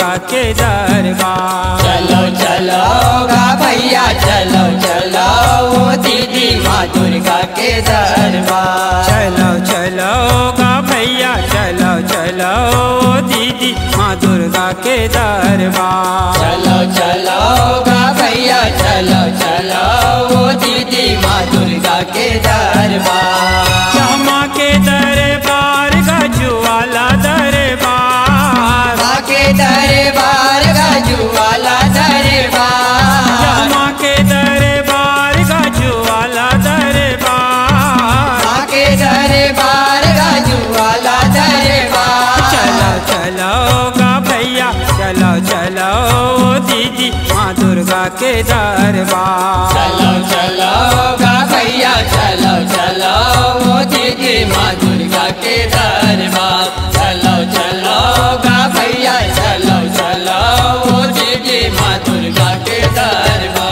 दुर्गा के दरबार। चलो चलो गा भैया चलो चलो ओ दीदी माँ दुर्गा के दरबार। चलो चलो गा भैया चलो चलो दीदी माँ दुर्गा के दरबार। चलो चलो गा भैया चलो चलो ओ दीदी माँ दुर्गा के दरबार। माँ के दरबार गजुवाला दरबार, माँ के दरबार गजुवाला दरबार। माँ के दरबार गजुवाला दरबार, माँ के दरबार गजुवाला दरबार। चलो चलो गा भैया चलो चलो दीदी माँ दुर्गा के दरबार। चलो चलो गा भैया चलो चलो ओ दीदी माँ दुर्गा के दरबार। चलो चलो गा भैया चलो चलो ओ दीदी माँ दुर्गा के दरबार।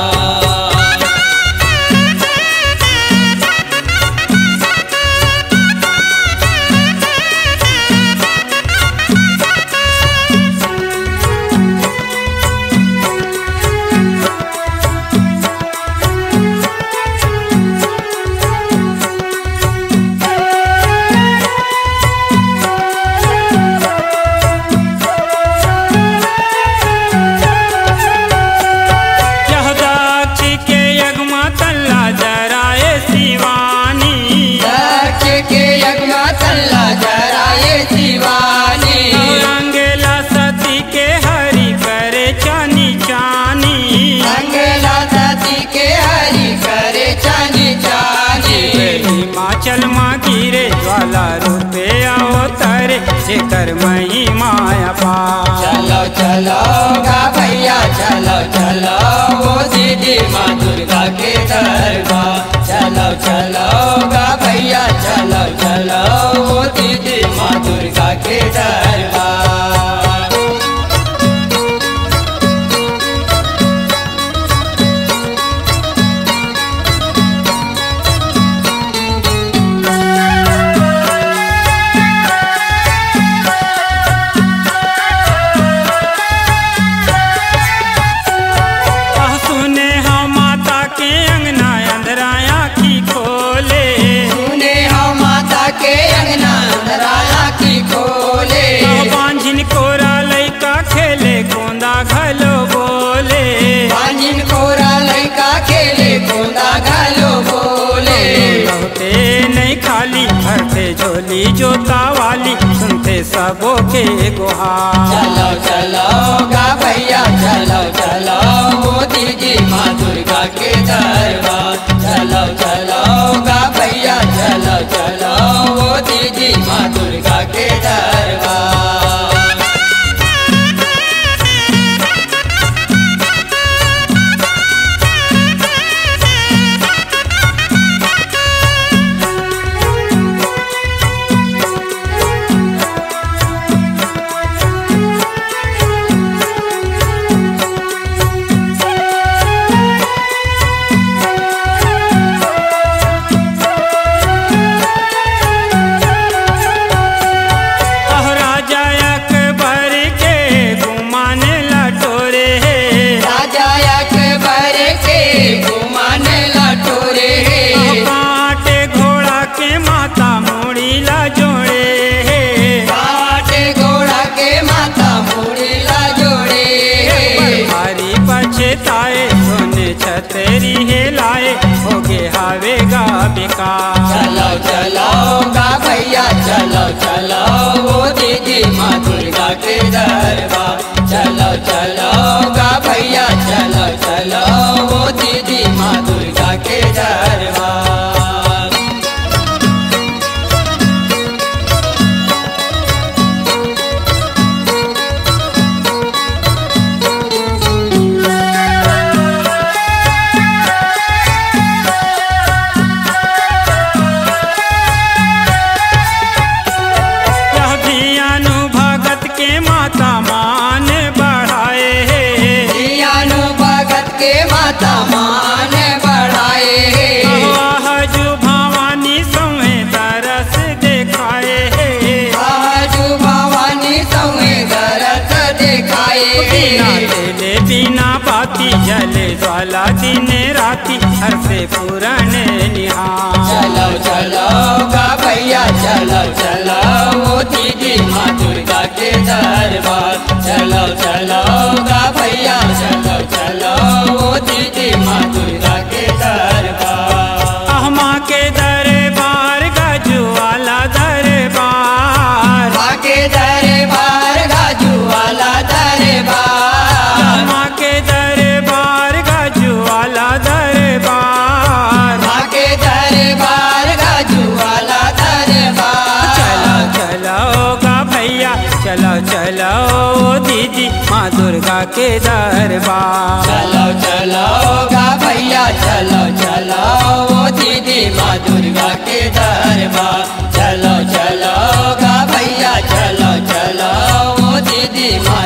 चल माँ गिरे ज्वाला रूपे आओ तारे जेकर मही माया पा। चलो चलो गा भैया चलो चलो ओ दीदी माँ दुर्गा के दरबार। चलो चलो गा भैया चलो चलो ओ दीदी माँ दुर्गा के दरबार। बांझिन कोरा लइका खेले गोंदा घलो बोले, बांझिन कोरा लइका खेले गोंदा घलो बोले। लौटे नहीं खाली भरते झोली जोता वाली सुनते सबों के गुहार। चलो चलो गा भैया चलो चलो ओ दीदी माँ दुर्गा के दरबार। चलो चलो गा भैया चलो चलो ओ दीदी माँ दुर्गा के दरबार। छतरी हेलाए होगे हावेगा बेकार। चलो चलो गा भैया चलो चलो ओ दीदी माँ दुर्गा के दरबार। चलो चलो गा भैया चलो चलो ओ दीदी माँ दुर्गा के दरबार। मान बढ़ाए आजू भवानी सौए तरस दिखाए, आजू भवानी सौए दरस दिखाए। ज्वाला दिन राति हर से पूरन निहार। चलो चलो गा भैया चलो चलो वो दीदी माँ दुर्गा के दरबार। चलो चलो गा भैया चलो चलो वो दीदी माँ दुर्गा के दरबार। माँ के दरबार गाजू वाला दरबार। माँ के दरबार गाजू वाला दरबार। माँ के दरबार गाजू वाला दरबार। माँ के दरबार गाजू वाला दरबार। चलो चलो गा भैया चलो चलो दीदी माँ दुर्गा के दरबार। चलो चलो गा भैया चलो चलो वो दीदी माँ दुर्गा के दरबार। चलो चलो गा भैया चलो चलो वो दीदी माँ